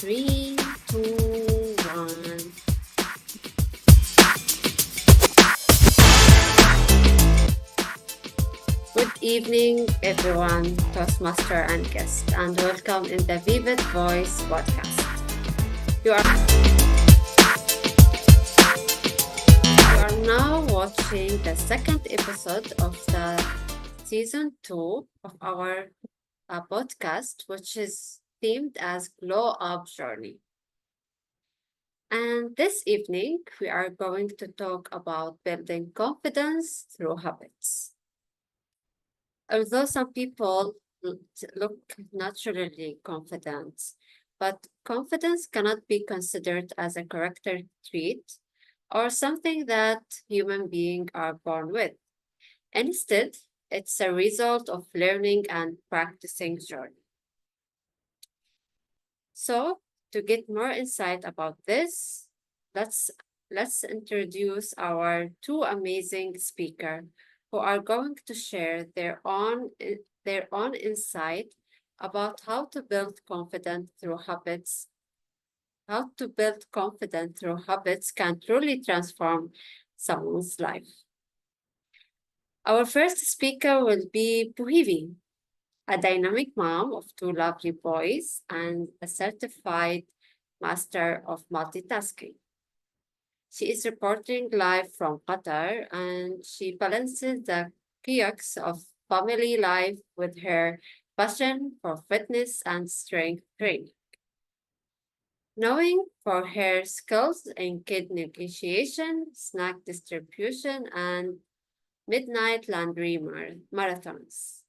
Three, two, one. Good evening, everyone, Toastmaster and guest, and welcome in the Vivid Voice podcast. You are now watching the second episode of the season 2 of our podcast, which is themed as Glow Up Journey. And this evening, we are going to talk about building confidence through habits. Although some people look naturally confident, but confidence cannot be considered as a character trait or something that human beings are born with. Instead, it's a result of learning and practicing journey. So, to get more insight about this, let's let's introduce our two amazing speakers who are going to share their own insight about how to build confidence through habits. How to build confidence through habits can truly transform someone's life. Our first speaker will be Bhuvi, a dynamic mom of two lovely boys and a certified master of multitasking. She is reporting live from Qatar and she balances the chaos of family life with her passion for fitness and strength training. Knowing for her skills in kid negotiation, snack distribution, and midnight laundry marathons.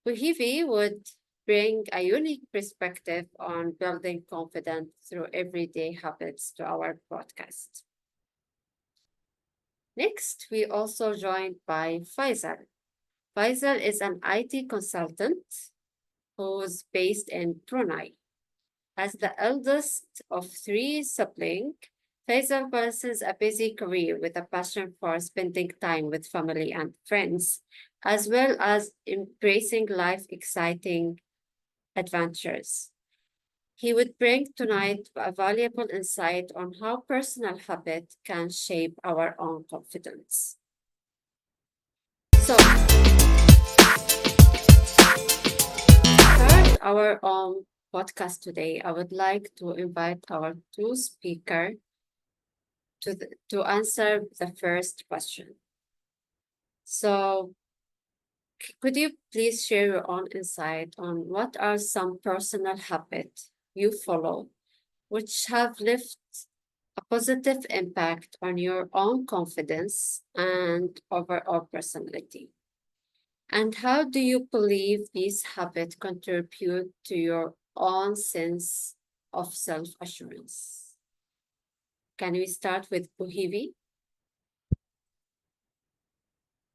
Buhivi would bring a unique perspective on building confidence through everyday habits to our podcast. Next, we also joined by Faizal. Faizal is an IT consultant who's based in Brunei. As the eldest of three siblings, Faisal balances a busy career with a passion for spending time with family and friends, as well as embracing life exciting adventures. He would bring tonight a valuable insight on how personal habit can shape our own confidence. So, start our own podcast today. I would like to invite our two speakers to answer the first question. So, could you please share your own insight on what are some personal habits you follow which have left a positive impact on your own confidence and overall personality? And how do you believe these habits contribute to your own sense of self assurance? Can we start with Buhivi?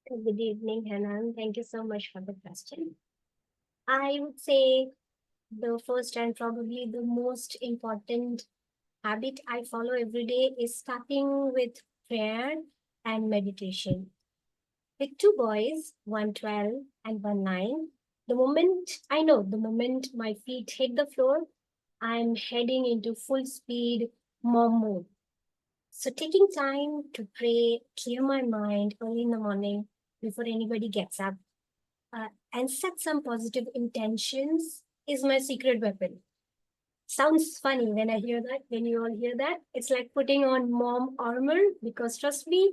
Good evening, Hanan. Thank you so much for the question. I would say the first and probably the most important habit I follow every day is starting with prayer and meditation. With two boys, one 12 and one 9, the moment my feet hit the floor, I'm heading into full speed mom mode. So taking time to pray, clear my mind early in the morning before anybody gets up, and set some positive intentions is my secret weapon. Sounds funny when I hear that, when you all hear that. It's like putting on mom armor because trust me,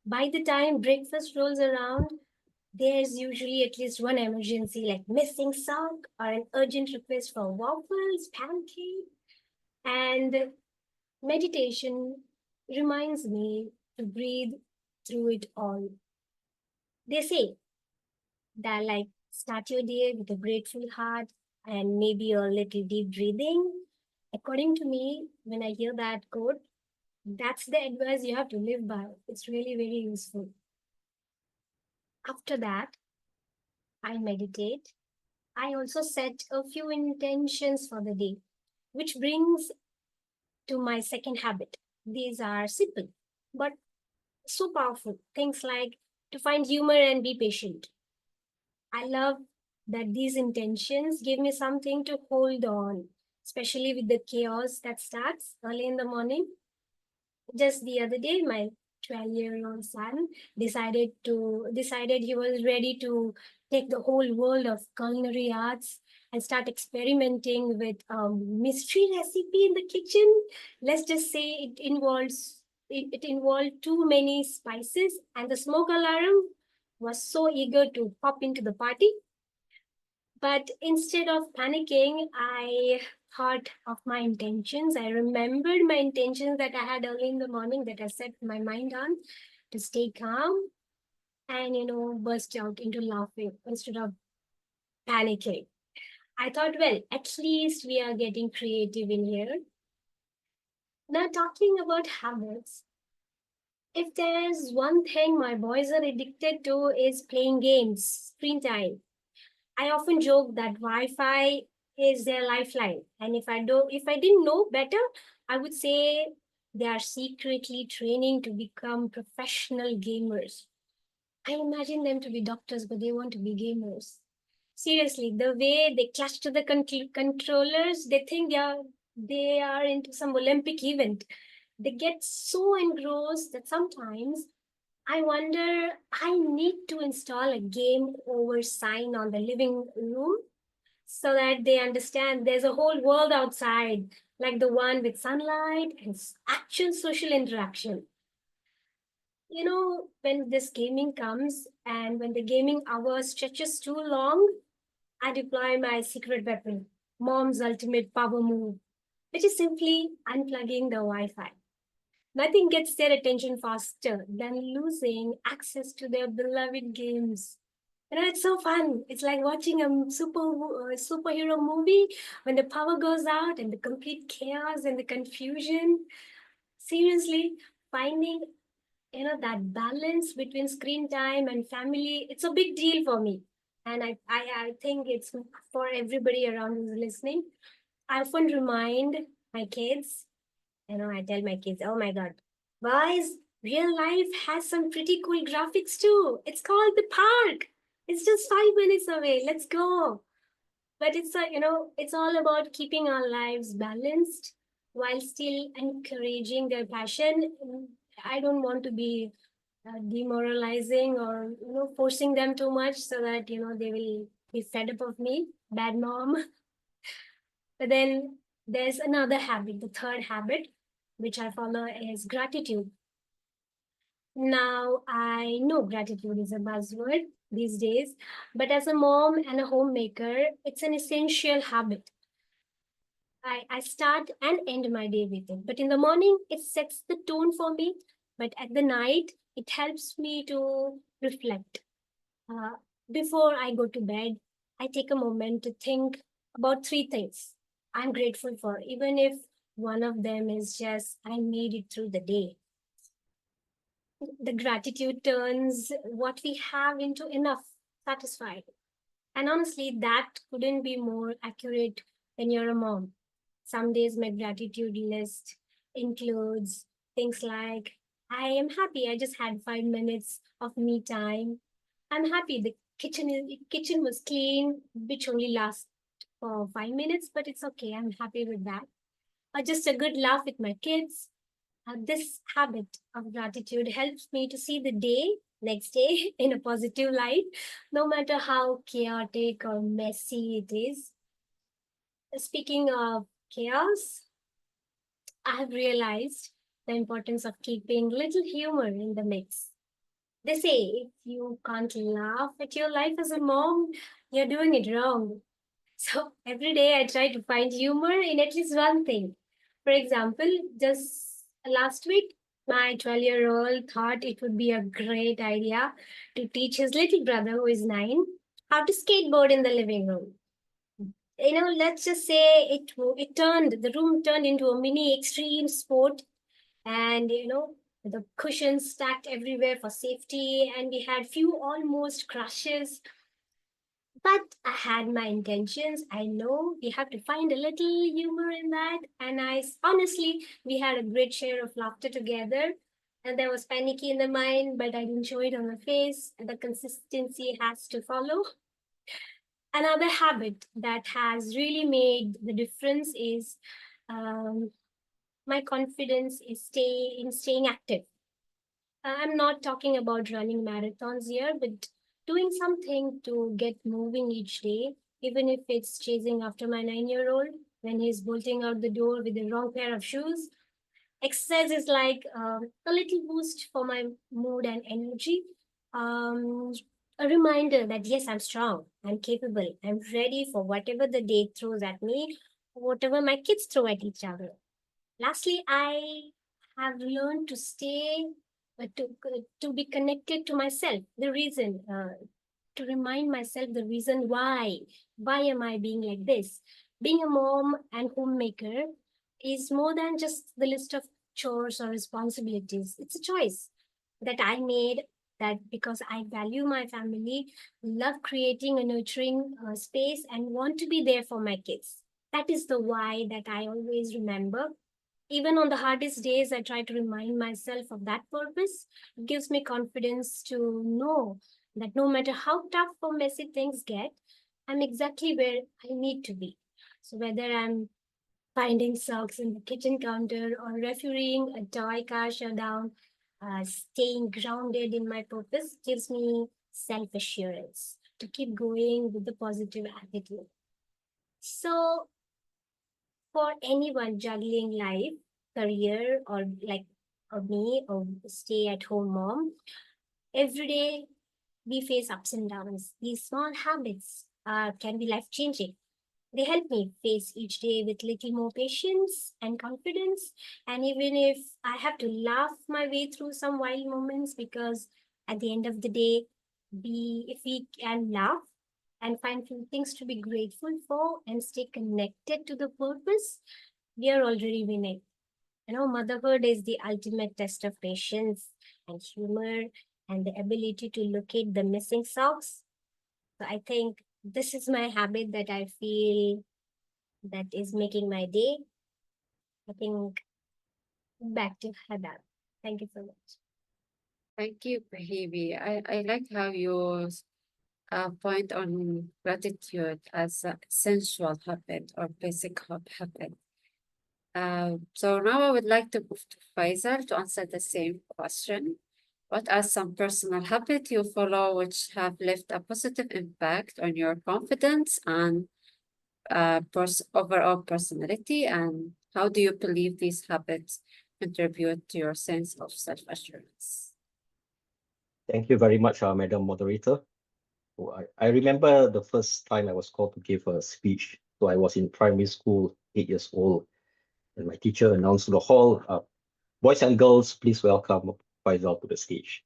by the time breakfast rolls around, there's usually at least one emergency like missing sock or an urgent request for waffles, pancake, and meditation reminds me to breathe through it all. They say that like start your day with a grateful heart and maybe a little deep breathing. According to me, when I hear that quote, that's the advice you have to live by. It's really very useful. After that, I meditate. I also set a few intentions for the day, which brings to my second habit. These are simple, but so powerful. Things like to find humor and be patient. I love that these intentions give me something to hold on. especially with the chaos that starts early in the morning. Just the other day, my 12-year-old son decided he was ready to take the whole world of culinary arts and start experimenting with a mystery recipe in the kitchen. Let's just say it involved too many spices, and the smoke alarm was so eager to pop into the party. But instead of panicking, I thought of my intentions. I remembered my intentions that I had early in the morning that I set my mind on to stay calm and, burst out into laughing instead of panicking. I thought, well, at least we are getting creative in here. Now, talking about habits, if there's one thing my boys are addicted to is playing games, screen time. I often joke that Wi-Fi is their lifeline, and if I didn't know better, I would say they are secretly training to become professional gamers. I imagine them to be doctors, but they want to be gamers. Seriously, the way they clutch to the controllers, they think they are into some Olympic event. They get so engrossed that sometimes I wonder I need to install a game over sign on the living room so that they understand there's a whole world outside, like the one with sunlight and actual social interaction. When this gaming comes and when the gaming hour stretches too long, I deploy my secret weapon, mom's ultimate power move, which is simply unplugging the Wi Fi. Nothing gets their attention faster than losing access to their beloved games. It's so fun. It's like watching a superhero movie when the power goes out and the complete chaos and the confusion. Seriously, finding that balance between screen time and family, it's a big deal for me. And I think it's for everybody around who's listening. I often remind my kids, I tell my kids, oh my God, guys, real life has some pretty cool graphics too. It's called the park. It's just 5 minutes away. Let's go. But it's all about keeping our lives balanced while still encouraging their passion. I don't want to be demoralizing or forcing them too much so that they will be fed up of me, bad mom. But then there's another habit, the third habit, which I follow is gratitude. Now, I know gratitude is a buzzword these days, but as a mom and a homemaker, it's an essential habit. I start and end my day with it. But in the morning, it sets the tone for me. But at the night, it helps me to reflect. Uh, Before I go to bed, I take a moment to think about three things I'm grateful for, even if one of them is just I made it through the day. The gratitude turns what we have into enough, satisfied. And honestly, that couldn't be more accurate when you're a mom. Some days my gratitude list includes things like I am happy I just had 5 minutes of me time. I'm happy the kitchen was clean, which only lasts for 5 minutes, but it's okay. I'm happy with that. Or just a good laugh with my kids. This habit of gratitude helps me to see the next day in a positive light, no matter how chaotic or messy it is. Speaking of chaos, I have realized the importance of keeping little humor in the mix. They say if you can't laugh at your life as a mom, you're doing it wrong. So every day I try to find humor in at least one thing. For example, just last week, my 12-year-old thought it would be a great idea to teach his little brother, who is 9, how to skateboard in the living room. Let's just say the room turned into a mini extreme sport, and the cushions stacked everywhere for safety, and we had few almost crashes. But I had my intentions. I know we have to find a little humor in that. And honestly, we had a great share of laughter together. And there was panicky in the mind, but I didn't show it on the face. And the consistency has to follow. Another habit that has really made the difference is my confidence is staying active. I'm not talking about running marathons here, but doing something to get moving each day, even if it's chasing after my 9-year-old when he's bolting out the door with the wrong pair of shoes. Exercise is like a little boost for my mood and energy. Um, a reminder that yes, I'm strong, I'm capable, I'm ready for whatever the day throws at me, whatever my kids throw at each other. Lastly, I have learned to to be connected to myself. The reason to remind myself the reason why am I being like this? Being a mom and homemaker is more than just the list of chores or responsibilities. It's a choice that I made, that because I value my family, love creating a nurturing space, and want to be there for my kids. That is the why that I always remember. Even on the hardest days, I try to remind myself of that purpose. It gives me confidence to know that no matter how tough or messy things get, I'm exactly where I need to be. So whether I'm finding socks in the kitchen counter or refereeing a toy car showdown, staying grounded in my purpose gives me self assurance to keep going with the positive attitude. So for anyone juggling life, career, or like me, or stay at home mom, every day we face ups and downs. These small habits can be life changing. They help me face each day with little more patience and confidence. And even if I have to laugh my way through some wild moments, because at the end of the day, if we can laugh and find few things to be grateful for and stay connected to the purpose, we are already winning. Motherhood is the ultimate test of patience and humor and the ability to locate the missing socks. So I think this is my habit that I feel that is making my day. I think back to Hanan. Thank you so much. Thank you, Bhuvi. I like how you point on gratitude as a sensual habit or basic habit. So now I would like to move to Faisal to answer the same question. What are some personal habits you follow which have left a positive impact on your confidence and overall personality? And how do you believe these habits contribute to your sense of self-assurance? Thank you very much, Madam Moderator. So I remember the first time I was called to give a speech. So I was in primary school, 8 years old, and my teacher announced to the hall, boys and girls, please welcome Faizal to the stage.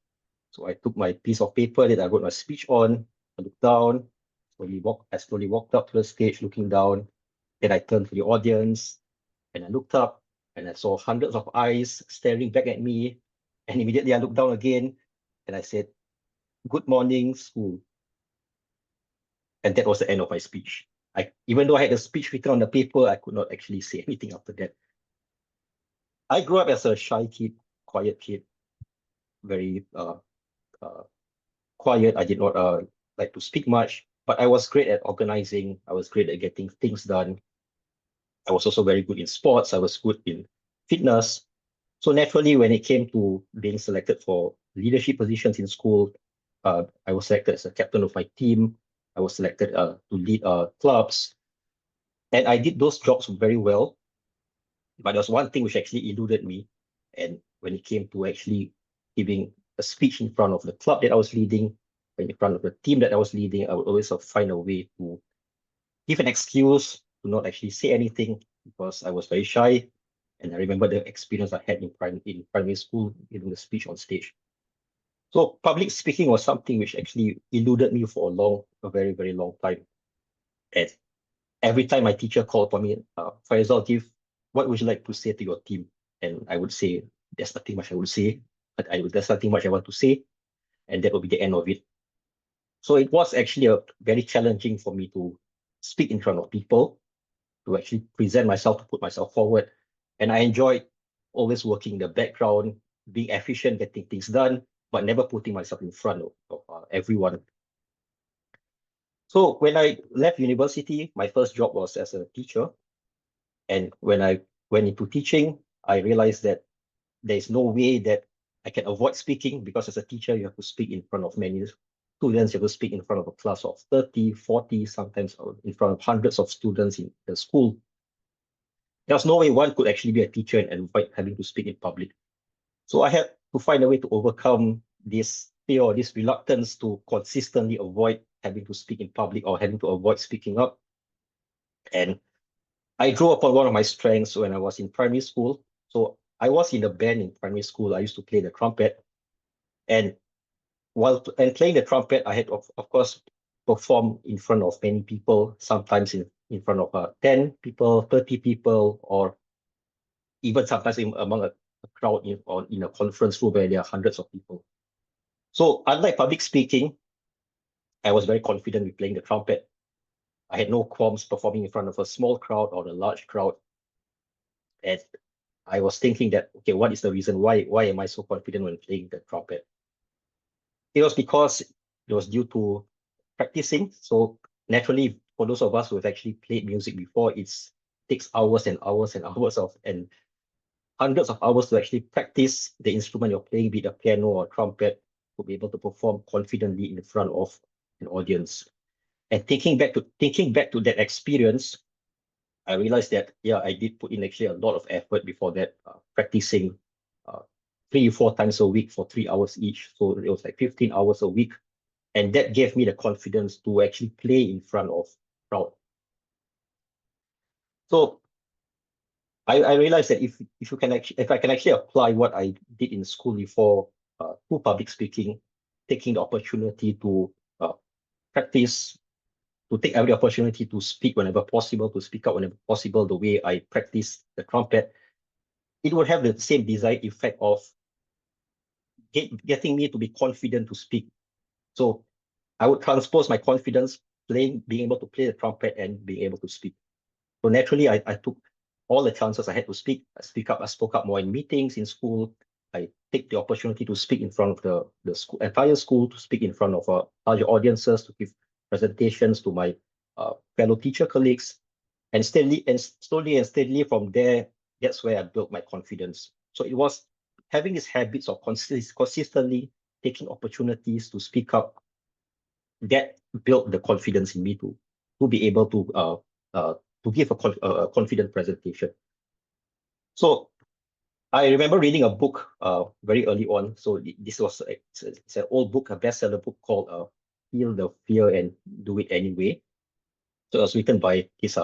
So I took my piece of paper that I wrote my speech on, I looked down, I slowly walked up to the stage, looking down. Then I turned to the audience, and I looked up, and I saw hundreds of eyes staring back at me. And immediately I looked down again, and I said, "Good morning, school." And that was the end of my speech. Even though I had a speech written on the paper, I could not actually say anything after that. I grew up as a shy kid, quiet kid, very quiet. I did not like to speak much, but I was great at organizing. I was great at getting things done. I was also very good in sports. I was good in fitness. So naturally, when it came to being selected for leadership positions in school, I was selected as a captain of my team. I was selected to lead clubs. And I did those jobs very well. But there was one thing which actually eluded me. And when it came to actually giving a speech in front of the club that I was leading, in front of the team that I was leading, I would always find a way to give an excuse to not actually say anything because I was very shy. And I remember the experience I had in primary school giving the speech on stage. So public speaking was something which actually eluded me for a very, very long time. And every time my teacher called for me, Faizal, what would you like to say to your team? And I would say, there's nothing much I would say, but there's nothing much I want to say. And that would be the end of it. So it was actually very challenging for me to speak in front of people, to actually present myself, to put myself forward. And I enjoyed always working in the background, being efficient, getting things done, but never putting myself in front of everyone. So when I left university, my first job was as a teacher. And when I went into teaching, I realized that there is no way that I can avoid speaking, because as a teacher, you have to speak in front of many students, you have to speak in front of a class of 30, 40, sometimes in front of hundreds of students in the school. There was no way one could actually be a teacher and avoid having to speak in public. So I had to find a way to overcome this fear or this reluctance to consistently avoid having to speak in public or having to avoid speaking up. And I drew upon one of my strengths when I was in primary school. So I was in a band in primary school. I used to play the trumpet. And playing the trumpet, I had of course perform in front of many people, sometimes in front of 10 people, 30 people, or even sometimes among a crowd or in a conference room where there are hundreds of people. So unlike public speaking, I was very confident with playing the trumpet. I had no qualms performing in front of a small crowd or a large crowd. And I was thinking that, okay, what is the reason? Why am I so confident when playing the trumpet? It was because it was due to practicing. So naturally, for those of us who have actually played music before, it takes hours and hours and hours and hundreds of hours to actually practice the instrument you're playing, be it a piano or a trumpet, to be able to perform confidently in front of an audience. And thinking back to that experience, I realized that, yeah, I did put in actually a lot of effort before that, practicing 3 or 4 times a week for 3 hours each. So it was like 15 hours a week. And that gave me the confidence to actually play in front of crowd. So I realized that if I can actually apply what I did in school before to public speaking, taking the opportunity to practice, to take every opportunity to speak whenever possible, to speak up whenever possible, the way I practice the trumpet, it would have the same desired effect of getting me to be confident to speak. So I would transpose my confidence being able to play the trumpet and being able to speak. So naturally, I took all the chances I had to speak. I spoke up more in meetings in school. I take the opportunity to speak in front of the entire school, to speak in front of larger audiences, to give presentations to my fellow teacher colleagues. And slowly and steadily from there, that's where I built my confidence. So it was having these habits of consistently taking opportunities to speak up that built the confidence in me to be able to give a confident presentation. So I remember reading a book very early on. So this was it's an old book, a bestseller book called "Feel the Fear and Do It Anyway." So it was written by this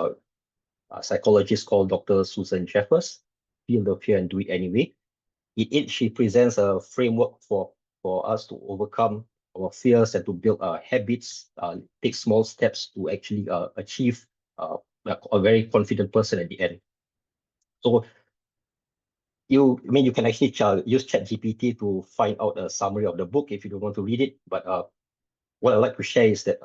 psychologist called Dr. Susan Jeffers. Feel the fear and do it anyway. In it, she presents a framework for us to overcome our fears and to build habits, take small steps to actually achieve a very confident person at the end. So you can actually use ChatGPT to find out a summary of the book if you don't want to read it. But what I like to share is that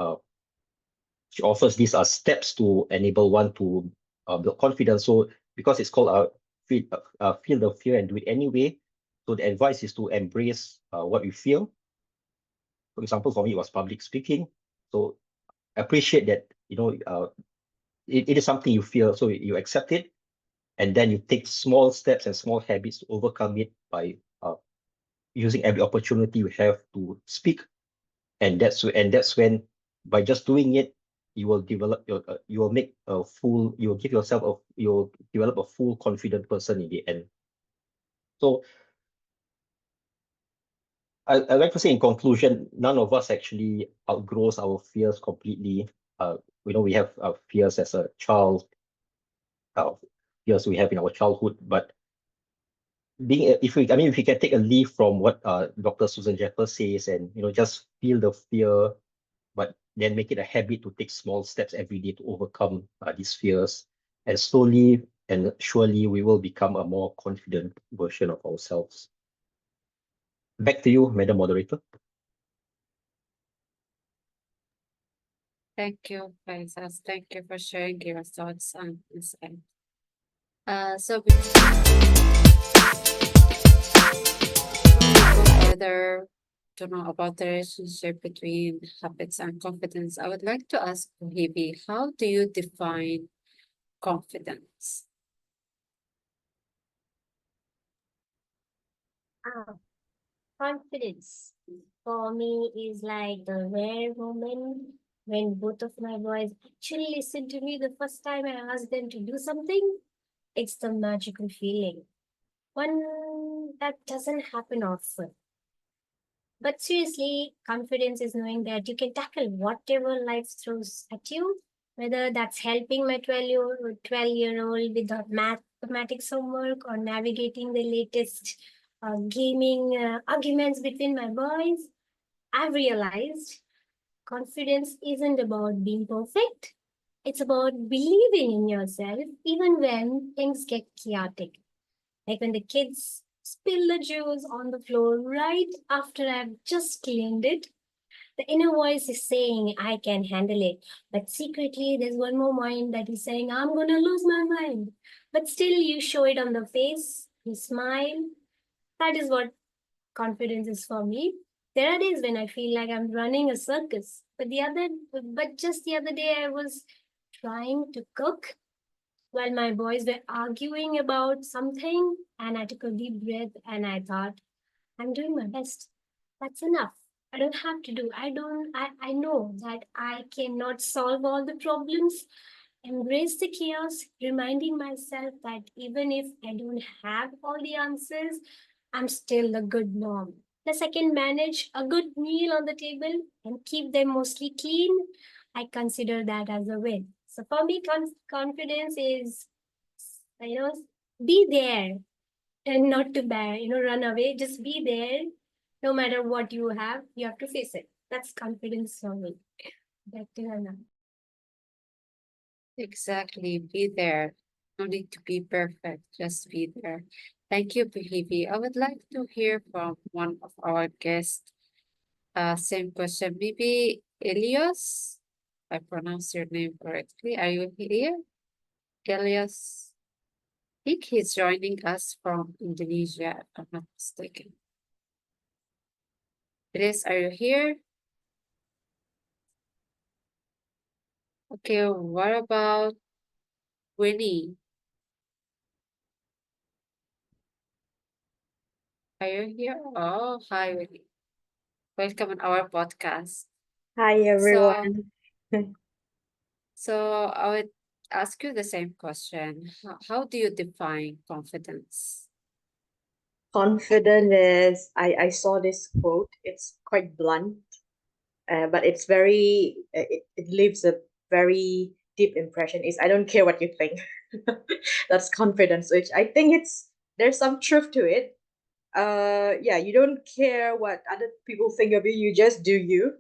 she offers these steps to enable one to build confidence. So because it's called feel the fear and do it anyway. So the advice is to embrace what you feel. For example, for me, it was public speaking. So appreciate that, it is something you feel, so you accept it, and then you take small steps and small habits to overcome it by using every opportunity you have to speak. And that's when, by just doing it, you will develop you will make a full you will give yourself you'll develop a full confident person in the end. So I like to say, in conclusion, none of us actually outgrows our fears completely. We have fears as a child, uh, fears we have in our childhood, but if we can take a leaf from what Dr. Susan Jeffers says, and just feel the fear, but then make it a habit to take small steps every day to overcome these fears. And slowly and surely, we will become a more confident version of ourselves. Back to you, Madam Moderator. Thank you, Faizal. Thank you for sharing your thoughts on this end. So before we go further, to know about the relationship between habits and confidence, I would like to ask Bhuvi, how do you define confidence? Ah, confidence for me is like the rare moment when both of my boys actually listen to me the first time I ask them to do something. It's the magical feeling. One that doesn't happen often. But seriously, confidence is knowing that you can tackle whatever life throws at you, whether that's helping my 12-year-old with the mathematics homework or navigating the latest gaming arguments between my boys. I've realized confidence isn't about being perfect. It's about believing in yourself even when things get chaotic. Like when the kids spill the juice on the floor right after I've just cleaned it, the inner voice is saying, I can handle it. But secretly, there's one more mind that is saying, I'm going to lose my mind. But still, you show it on the face, you smile. That is what confidence is for me. There are days when I feel like I'm running a circus. But just the other day, I was trying to cook while my boys were arguing about something, and I took a deep breath and I thought, I'm doing my best. That's enough. I don't have to do. I know that I cannot solve all the problems. Embrace the chaos, reminding myself that even if I don't have all the answers, I'm still a good mom. Plus, I can manage a good meal on the table and keep them mostly clean. I consider that as a win. So for me, confidence is, you know, be there and not to bear, run away. Just be there. No matter what you have to face it. That's confidence for me. Back to Hannah. Exactly, be there. No need to be perfect, just be there. Thank you, Bhuvi. I would like to hear from one of our guests. Same question. Maybe Elias, I pronounce your name correctly. Are you here? Elias, I think he's joining us from Indonesia, if I'm not mistaken. Elias, are you here? Okay, what about Winnie? Are you here? Oh, hi, Winnie. Welcome on our podcast. Hi So, everyone. so I would ask you the same question. How do you define confidence? Confident is I saw this quote. It's quite blunt, but it's very it leaves a very deep impression. Is I don't care what you think. That's confidence, which I think there's some truth to it. Yeah, you don't care what other people think of you. You just do you.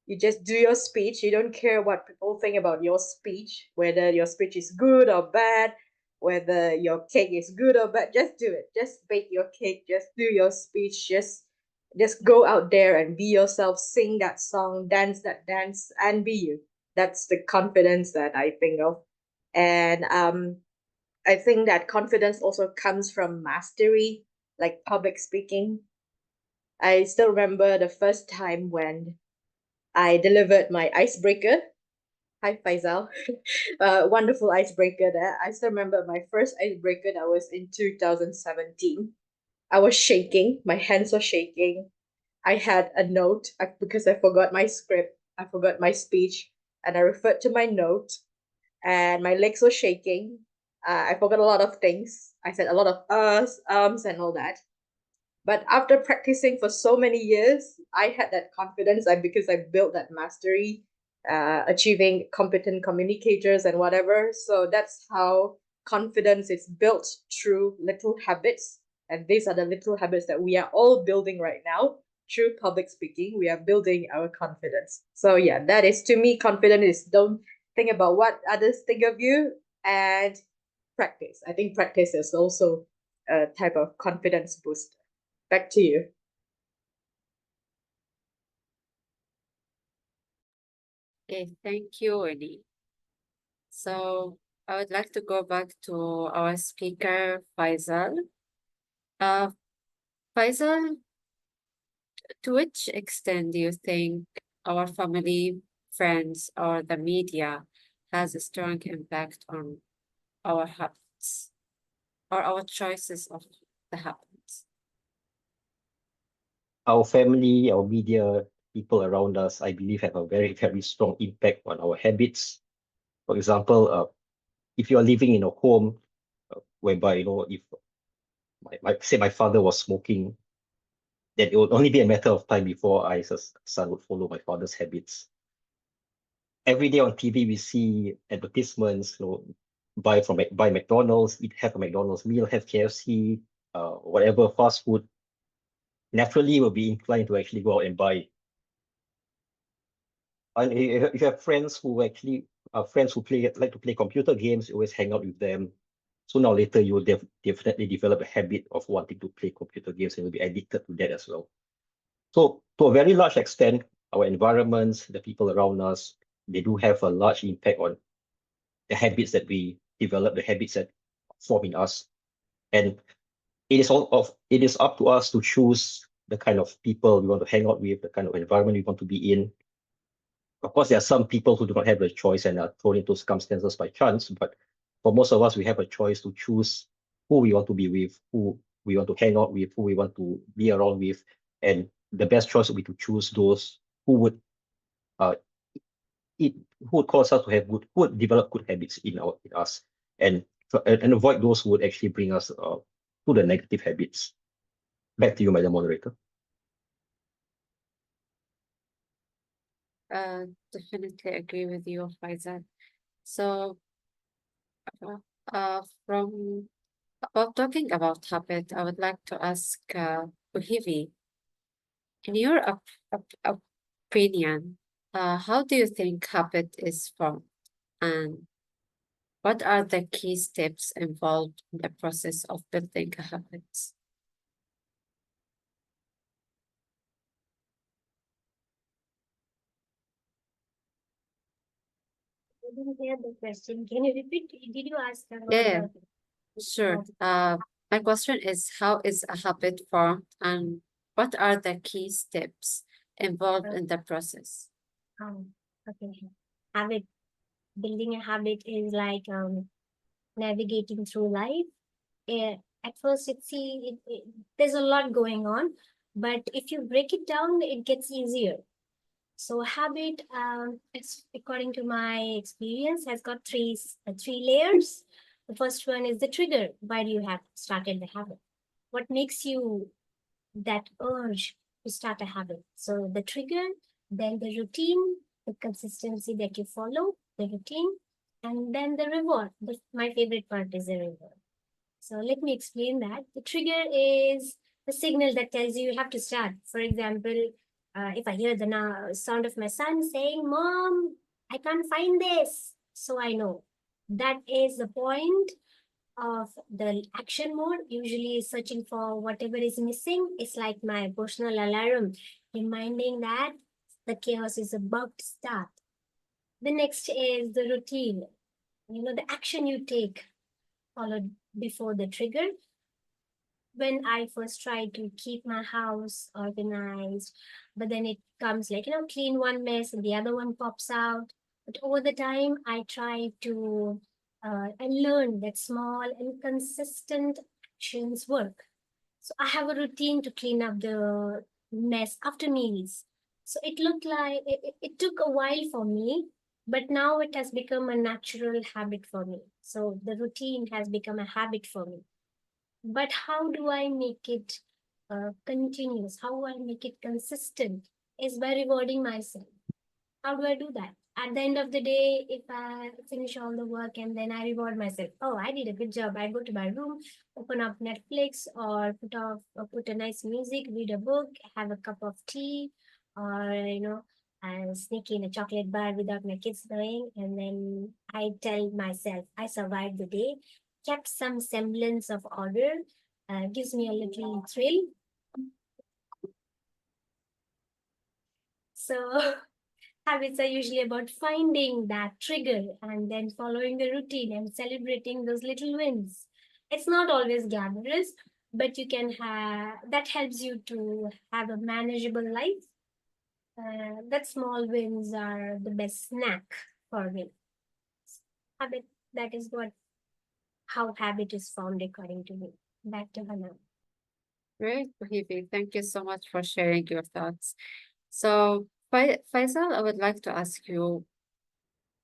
You just do your speech. You don't care what people think about your speech, whether your speech is good or bad, whether your cake is good or bad. Just do it. Just bake your cake. Just do your speech. Just go out there and be yourself. Sing that song, dance that dance, and be you. That's the confidence that I think of, and I think that confidence also comes from mastery, like public speaking. I still remember the first time when I delivered my icebreaker. Hi, Faizal. Wonderful icebreaker there. I still remember my first icebreaker that was in 2017. I was shaking, my hands were shaking. I had a note because I forgot my script, I forgot my speech, and I referred to my note, and my legs were shaking. I forgot a lot of things. I said a lot of and all that. But after practicing for so many years, I had that confidence because I built that mastery, achieving competent communicators and whatever. So that's how confidence is built through little habits. And these are the little habits that we are all building right now. Through public speaking, we are building our confidence. So yeah, that is to me, confidence is don't think about what others think of you and practice. I think practice is also a type of confidence booster. Back to you. Okay, thank you, Winnie. So I would like to go back to our speaker, Faizal. Uh, Faisal, To which extent do you think our family, friends, or the media has a strong impact on our habits or our choices of the habits? Our family, our media, people around us, I believe, have a very, very strong impact on our habits. For example, if you are living in a home whereby, if say my father was smoking, then it would only be a matter of time before I, as a son, would follow my father's habits. Every day on TV, we see advertisements, buy McDonald's, have a McDonald's meal, have KFC, whatever fast food. Naturally, will be inclined to actually go out and buy. And if you have friends who actually are friends who like to play computer games, you always hang out with them. Sooner or later, you will definitely develop a habit of wanting to play computer games and will be addicted to that as well. So to a very large extent, our environments, the people around us, they do have a large impact on the habits that we develop, the habits that form in us. And it is up to us to choose the kind of people we want to hang out with, the kind of environment we want to be in. Of course, there are some people who do not have the choice and are thrown into circumstances by chance, but for most of us, we have a choice to choose who we want to be with, who we want to hang out with, who we want to be around with. And the best choice would be to choose those who would uh, who would cause us to have who would develop good habits in us, and avoid those who would actually bring us to the negative habits. Back to you, Madam Moderator. Definitely agree with you, Faizal. So, from about talking about habit, I would like to ask Bhuvi, in your opinion, how do you think habit is formed, and what are the key steps involved in the process of building a habit? I didn't hear the question. Can you repeat? Did you ask about Yeah, the sure. My question is, how is a habit formed, and what are the key steps involved in the process? okay. Habit building a habit is like navigating through life. At first, there's a lot going on, but if you break it down, it gets easier. So habit, it's according to my experience, has got three layers. The first one is the trigger. Why do you have started the habit? What makes you that urge to start a habit? So the trigger, then the routine, the consistency that you follow, the routine, and then the reward. My favorite part is the reward. So let me explain that. The trigger is the signal that tells you have to start. For example, if I hear the sound of my son saying, "Mom, I can't find this," so I know that is the point of the action mode, usually searching for whatever is missing. It's like my personal alarm, reminding that the chaos is about to start. The next is the routine, the action you take followed before the trigger. When I first try to keep my house organized, but then it comes like, clean one mess and the other one pops out. But over the time, I try to and learn that small and consistent actions work. So I have a routine to clean up the mess after meals. So it looked like it took a while for me, but now it has become a natural habit for me. So the routine has become a habit for me. But how do I make it continuous? How do I make it consistent? Is by rewarding myself. How do I do that? At the end of the day, if I finish all the work and then I reward myself, oh, I did a good job. I go to my room, open up Netflix, or put a nice music, read a book, have a cup of tea, or I sneak in a chocolate bar without my kids knowing, and then I tell myself I survived the day, kept some semblance of order, gives me a little thrill. So habits are usually about finding that trigger and then following the routine and celebrating those little wins. It's not always glamorous, but you can that helps you to have a manageable life. That small wins are the best snack for me. Habit, that is what how habit is formed according to me. Back to Hannah. Great, Bhuvi. Thank you so much for sharing your thoughts. So, Faisal, I would like to ask you,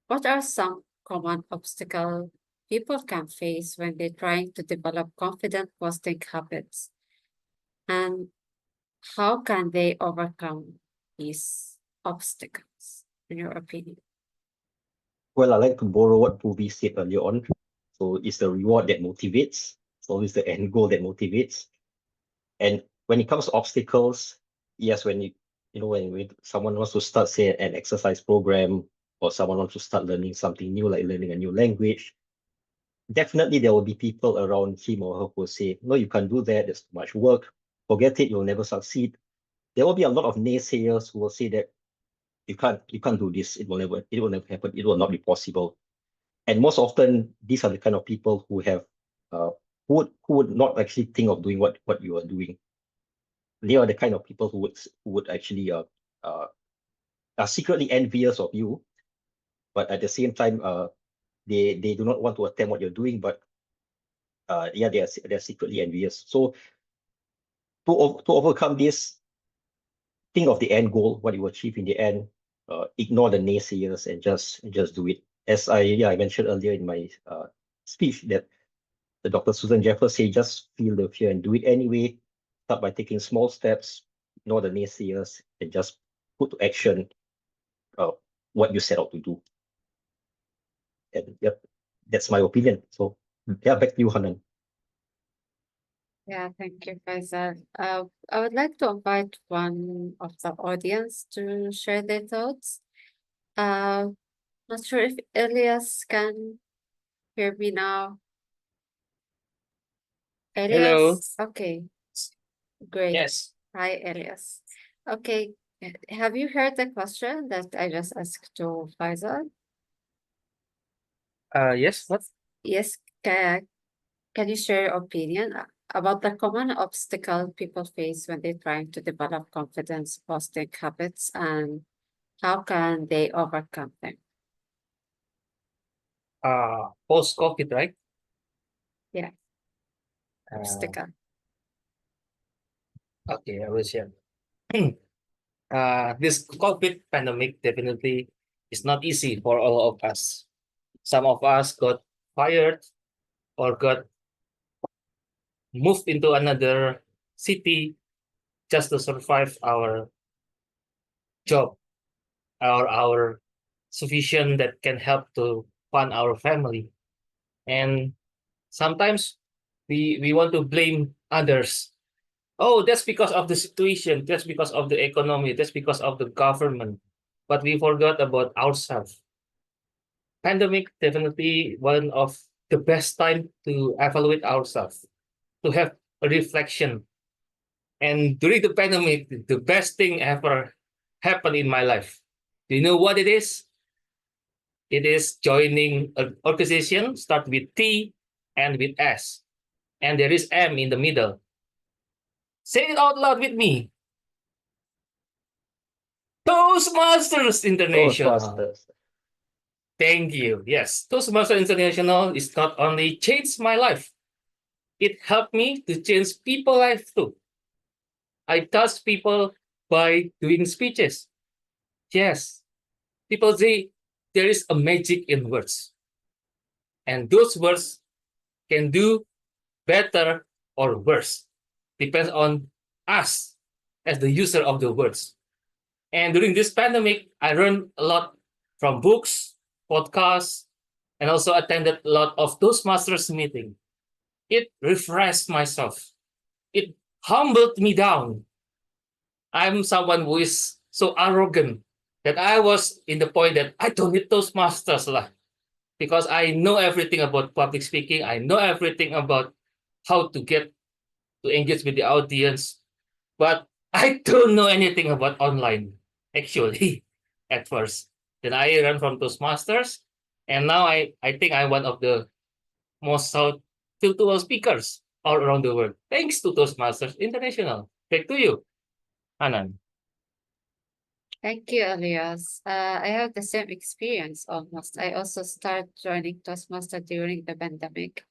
what are some common obstacles people can face when they're trying to develop confident posting habits? And how can they overcome these obstacles, in your opinion? Well, I like to borrow what Bhuvi said earlier on. So it's the reward that motivates. It's always the end goal that motivates. And when it comes to obstacles, yes, when when someone wants to start, say, an exercise program, or someone wants to start learning something new, like learning a new language, definitely there will be people around him or her who will say, no, you can't do that. There's too much work. Forget it. You'll never succeed. There will be a lot of naysayers who will say that you can't do this. It will never happen. It will not be possible. And most often, these are the kind of people who have who would not actually think of doing what you are doing. They are the kind of people who would actually are secretly envious of you, but at the same time, they do not want to attempt what you're doing, but yeah, they're secretly envious. So to overcome this, think of the end goal, what you achieve in the end. Ignore the naysayers and just do it. As I mentioned earlier in my speech, that the Dr. Susan Jeffers say, just feel the fear and do it anyway. Start by taking small steps, ignore the naysayers, and just put to action what you set out to do. And yep, that's my opinion. So yeah, back to you, Hanan. Yeah, thank you, Faisal. I would like to invite one of the audience to share their thoughts. Uh, Not sure if Elias can hear me now. Hello. Elias? Okay, great. Yes. Hi, Elias. Okay, have you heard the question that I just asked to Faisal? Yes. What? Yes, can you share your opinion about the common obstacle people face when they're trying to develop confidence posting habits, and how can they overcome them? Post-COVID, right? Yeah, Uh, obstacle. okay, I will share. This COVID pandemic definitely is not easy for all of us. Some of us got fired or got moved into another city just to survive our job or our sufficient that can help to fund our family. And sometimes we want to blame others. Oh, that's because of the situation. That's because of the economy. That's because of the government. But we forgot about ourselves. Pandemic definitely one of the best time to evaluate ourselves, to have a reflection. And during the pandemic, the best thing ever happened in my life. Do you know what it is? It is joining an organization, start with T and with S. And there is M in the middle. Say it out loud with me. Toastmasters International. Ghostbusters. Thank you. Yes, Toastmasters International is not only changed my life, it helped me to change people's life too. I touch people by doing speeches. Yes, people say there is a magic in words, and those words can do better or worse, depends on us as the user of the words. And during this pandemic, I learned a lot from books, podcasts, and also attended a lot of Toastmasters meeting. It refreshed myself. It humbled me down. I'm someone who is so arrogant that I was in the point that I don't need Toastmasters lah, because I know everything about public speaking. I know everything about how to get to engage with the audience, but I don't know anything about online, actually, at first. Then I ran from Toastmasters, and now I think I'm one of the most sought virtual speakers all around the world thanks to Toastmasters International. Back to you, Hanan. Thank you, Elias. I have the same experience almost. I also started joining Toastmaster during the pandemic,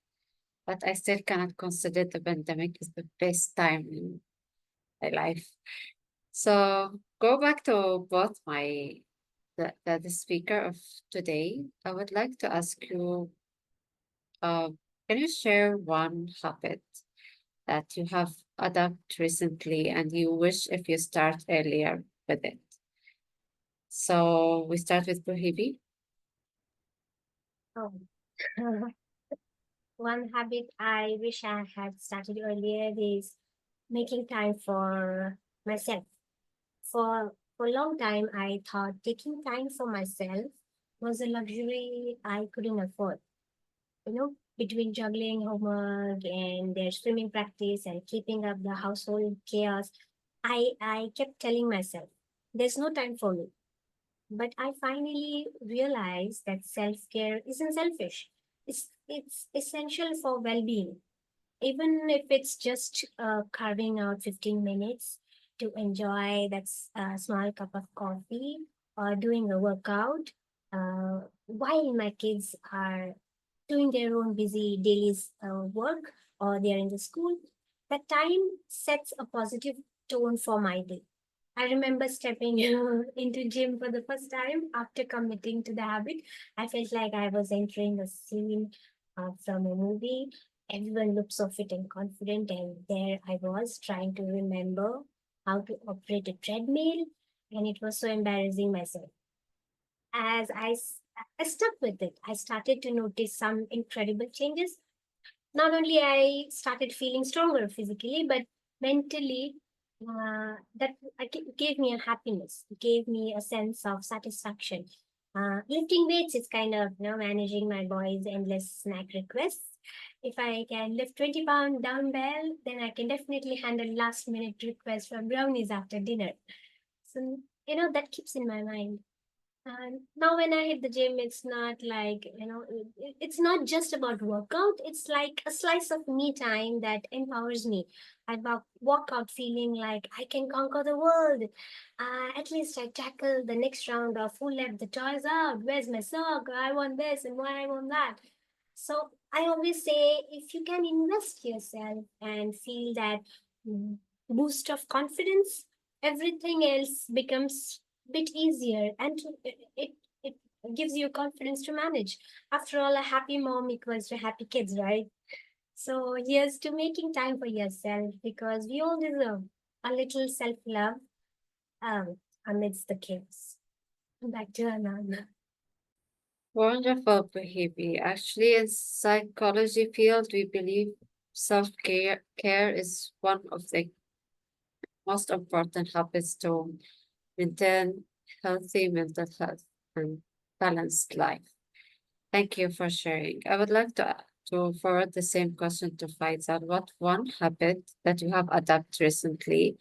but I still cannot consider the pandemic is the best time in my life. So go back to both the speaker of today. I would like to ask you, uh, can you share one habit that you have adopted recently and you wish if you start earlier with it? So we start with Bhuvi. Oh. One habit I wish I had started earlier is making time for myself. For a long time, I thought taking time for myself was a luxury I couldn't afford. Between juggling homework and their swimming practice and keeping up the household chaos, I kept telling myself, there's no time for me. But I finally realized that self-care isn't selfish. It's essential for well-being. Even if it's just carving out 15 minutes to enjoy that small cup of coffee or doing a workout while my kids are doing their own busy daily work or they're in the school, that time sets a positive tone for my day. I remember stepping into gym for the first time after committing to the habit. I felt like I was entering a scene from a movie. Everyone looked so fit and confident, and there I was trying to remember how to operate a treadmill, and it was so embarrassing myself. As I stuck with it, I started to notice some incredible changes. Not only I started feeling stronger physically, but mentally, gave me a happiness. It gave me a sense of satisfaction. Lifting weights is kind of managing my boys' endless snack requests. If I can lift 20-pound dumbbell, then I can definitely handle last minute requests for brownies after dinner. So that keeps in my mind. And now when I hit the gym, it's not like, it's not just about workout. It's like a slice of me time that empowers me. I walk out feeling like I can conquer the world. At least I tackle the next round of who let the toys out? Where's my sock? I want this and why I want that. So I always say if you can invest yourself and feel that mm, boost of confidence, everything else becomes bit easier and it gives you confidence to manage. After all, a happy mom equals to happy kids, right? So here's to making time for yourself because we all deserve a little self-love um, amidst the chaos. Back to Ananda. Wonderful, Bhuvi. Actually, in psychology field, we believe self-care is one of the most important habits to maintain healthy mental health and balanced life. Thank you for sharing. I would like to forward the same question to Faizal. What one habit that you have adopted recently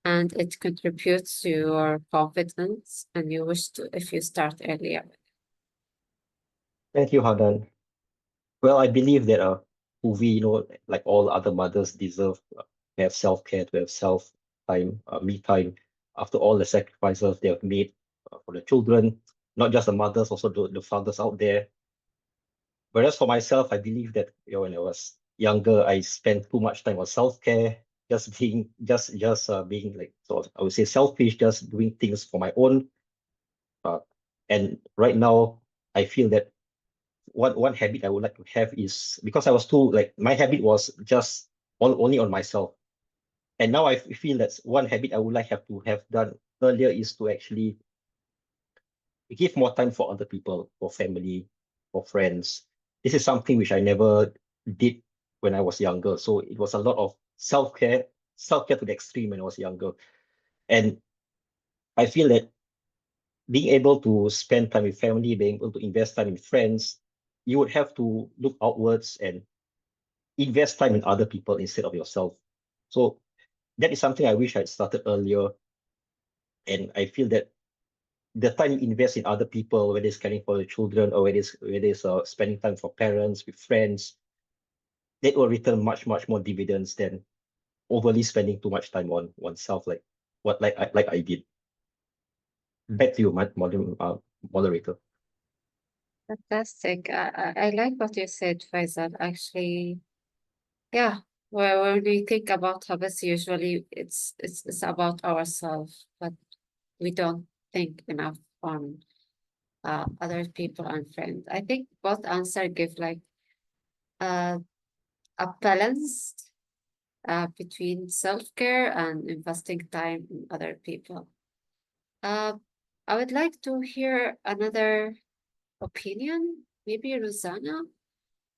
and it contributes to your confidence and you wish to if you start earlier? Thank you, Hanan. Well, I believe that Bhuvi, like all other mothers, deserve to have self-care, to have self-time, me time, after all the sacrifices they have made for the children, not just the mothers, also the fathers out there. Whereas for myself, I believe that when I was younger, I spent too much time on self-care, just being like sort of, I would say selfish, just doing things for my own. And right now, I feel that one habit I would like to have is because I was too like my habit was just only on myself. And now I feel that's one habit I would like have to have done earlier is to actually give more time for other people, for family, for friends. This is something which I never did when I was younger. So it was a lot of self-care to the extreme when I was younger. And I feel that being able to spend time with family, being able to invest time in friends, you would have to look outwards and invest time in other people instead of yourself. So that is something I wish I'd started earlier. And I feel that the time you invest in other people, whether it's caring for the children or whether it's spending time for parents, with friends, that will return much more dividends than overly spending too much time on oneself, like I did. Back to you, moderator. Fantastic. I like what you said, Faisal. Actually, yeah. Well, when we think about habits, usually it's about ourselves, but we don't think enough on other people and friends. I think both answer give like uh, a balance between self-care and investing time in other people. Uh, I would like to hear another opinion. Maybe Rozana,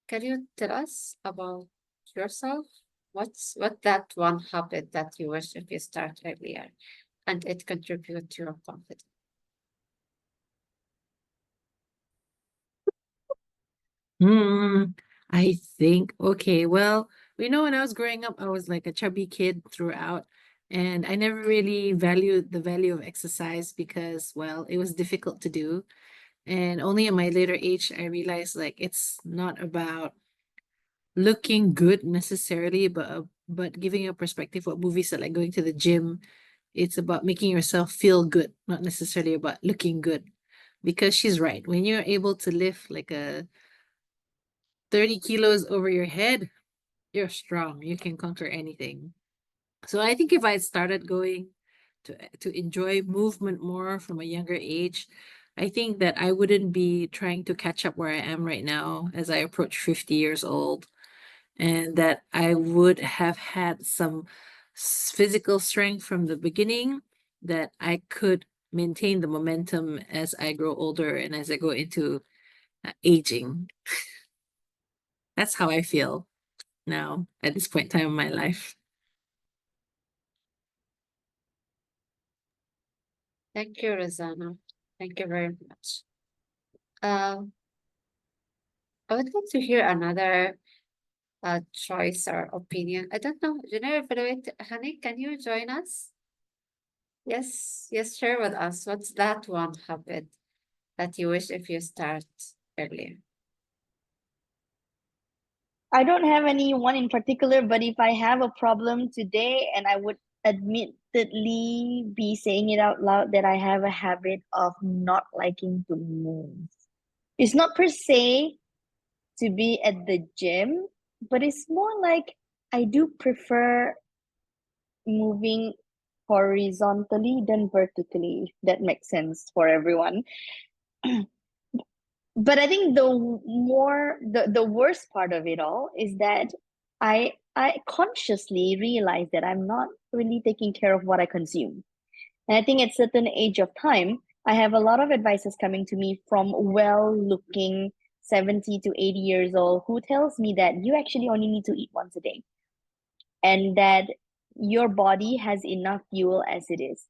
can you tell us about yourself? What that one habit that you wish if you start earlier and it contribute to your confidence? Hmm. I think, okay, well, when I was growing up, I was like a chubby kid throughout, and I never really valued the value of exercise because, well, it was difficult to do. And only in my later age, I realized like it's not about looking good necessarily, but giving a perspective what Bhuvi said, like going to the gym, it's about making yourself feel good, not necessarily about looking good. Because she's right. When you're able to lift like a 30 kilos over your head, you're strong. You can conquer anything. So I think if I started going to enjoy movement more from a younger age, I think that I wouldn't be trying to catch up where I am right now as I approach 50 years old, and that I would have had some physical strength from the beginning, that I could maintain the momentum as I grow older and as I go into aging. That's how I feel now at this point in time in my life. Thank you, Rozana. Thank you very much. Uh, I would like to hear another choice or opinion. I don't know. By the way, Hani, can you join us? Yes, yes, share with us. What's that one habit that you wish if you start earlier? I don't have any one in particular, but if I have a problem today and I would admittedly be saying it out loud that I have a habit of not liking to move. It's not per se to be at the gym, but it's more like I do prefer moving horizontally than vertically, if that makes sense for everyone. But I think the worst part of it all is that I consciously realize that I'm not really taking care of what I consume. And I think at certain age of time, I have a lot of advices coming to me from well-looking 70 to 80 years old who tells me that you actually only need to eat once a day and that your body has enough fuel as it is.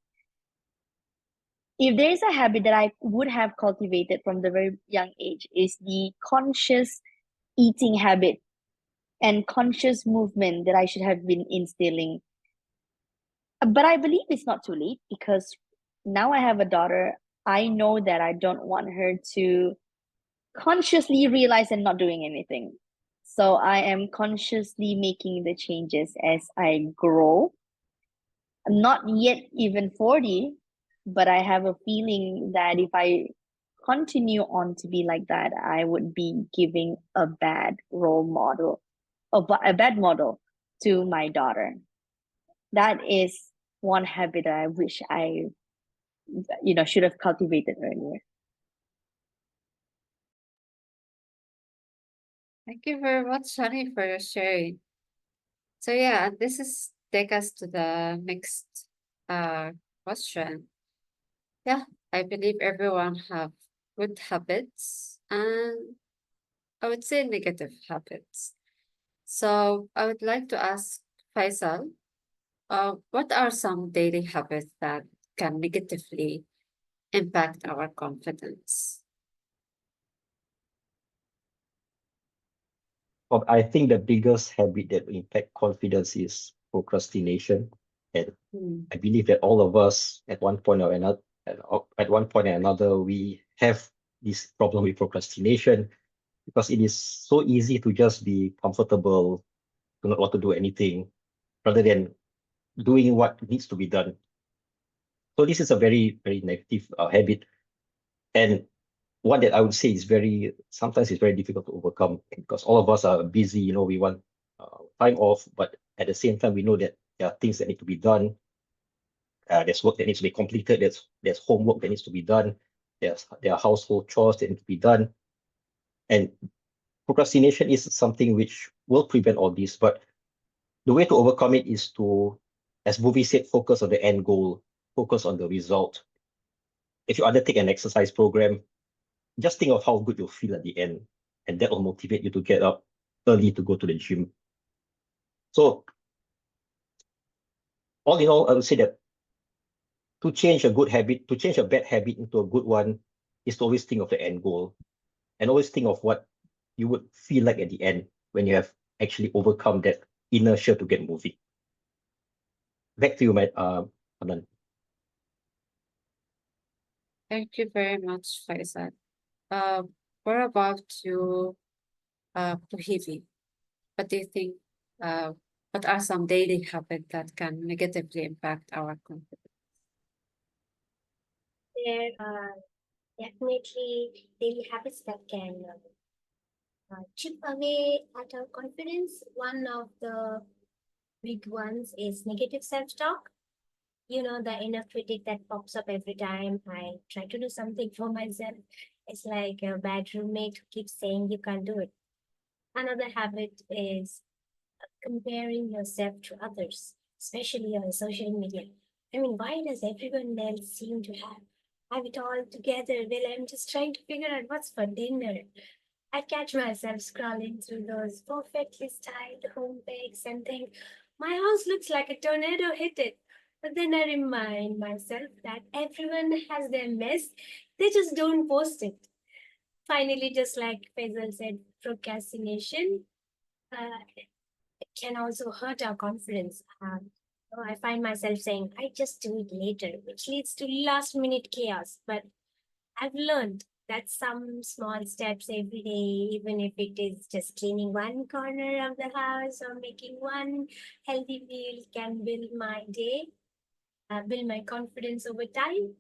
If there is a habit that I would have cultivated from the very young age is the conscious eating habit and conscious movement that I should have been instilling. But I believe it's not too late because now I have a daughter. I know that I don't want her to consciously realize and not doing anything. So I am consciously making the changes as I grow. I'm not yet even 40, but I have a feeling that if I continue on to be like that, I would be giving a bad role model, a bad model to my daughter. That is one habit that I wish I, should have cultivated earlier. Thank you very much, Hani, for your sharing. So yeah, this is take us to the next uh question. Yeah, I believe everyone have good habits and I would say negative habits. So I would like to ask Faisal, what are some daily habits that can negatively impact our confidence? I think the biggest habit that will impact confidence is procrastination. And Hmm. I believe that all of us at one point or another, at one point or another, we have this problem with procrastination. because it is so easy to just be comfortable, to not want to do anything, rather than doing what needs to be done. So this is a very, very negative habit, and one that I would say is sometimes it's very difficult to overcome, because all of us are busy. We want time off, but at the same time, we know that there are things that need to be done. There's work that needs to be completed. There's homework that needs to be done. There are household chores that need to be done, and procrastination is something which will prevent all this. But the way to overcome it is to, as Bhuvi said, focus on the end goal, focus on the result. If you undertake an exercise program, just think of how good you'll feel at the end, and that will motivate you to get up early to go to the gym. So, all in all, I would say that to change a bad habit into a good one, is to always think of the end goal, and always think of what you would feel like at the end when you have actually overcome that inertia to get moving. Back to you, Hanan. Thank you very much, Faizal. What about you, Bhuvi? What do you think? What are some daily habits that can negatively impact our confidence? There are definitely daily habits that can chip away at our confidence. One of the big ones is negative self-talk. The inner critic that pops up every time I try to do something for myself. It's like a bad roommate who keeps saying you can't do it. Another habit is comparing yourself to others, especially on social media. I mean, why does everyone else seem to have it all together while I'm just trying to figure out what's for dinner? I catch myself scrolling through those perfectly styled home pics and think, my house looks like a tornado hit it. But then I remind myself that everyone has their mess, they just don't post it. Finally, just like Faisal said, procrastination can also hurt our confidence. I find myself saying, I just do it later, which leads to last minute chaos. But I've learned that some small steps every day, even if it is just cleaning one corner of the house or making one healthy meal, can build my day, build my confidence over time.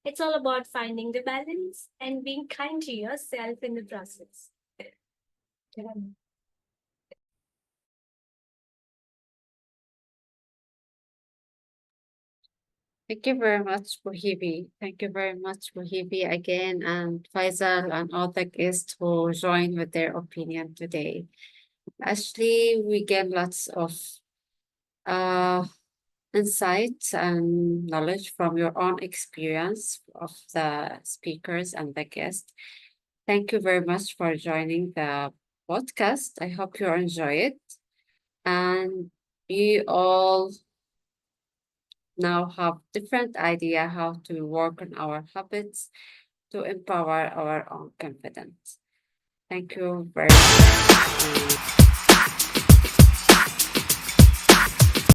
It's all about finding the balance and being kind to yourself in the process. Thank you very much, Bhuvi. Thank you very much, Bhuvi, again, and Faisal and all the guests who joined with their opinion today. Actually, we get lots of uh, insights and knowledge from your own experience of the speakers and the guests. Thank you very much for joining the podcast. I hope you enjoy it. And we all now have different idea how to work on our habits to empower our own confidence. Thank you very much.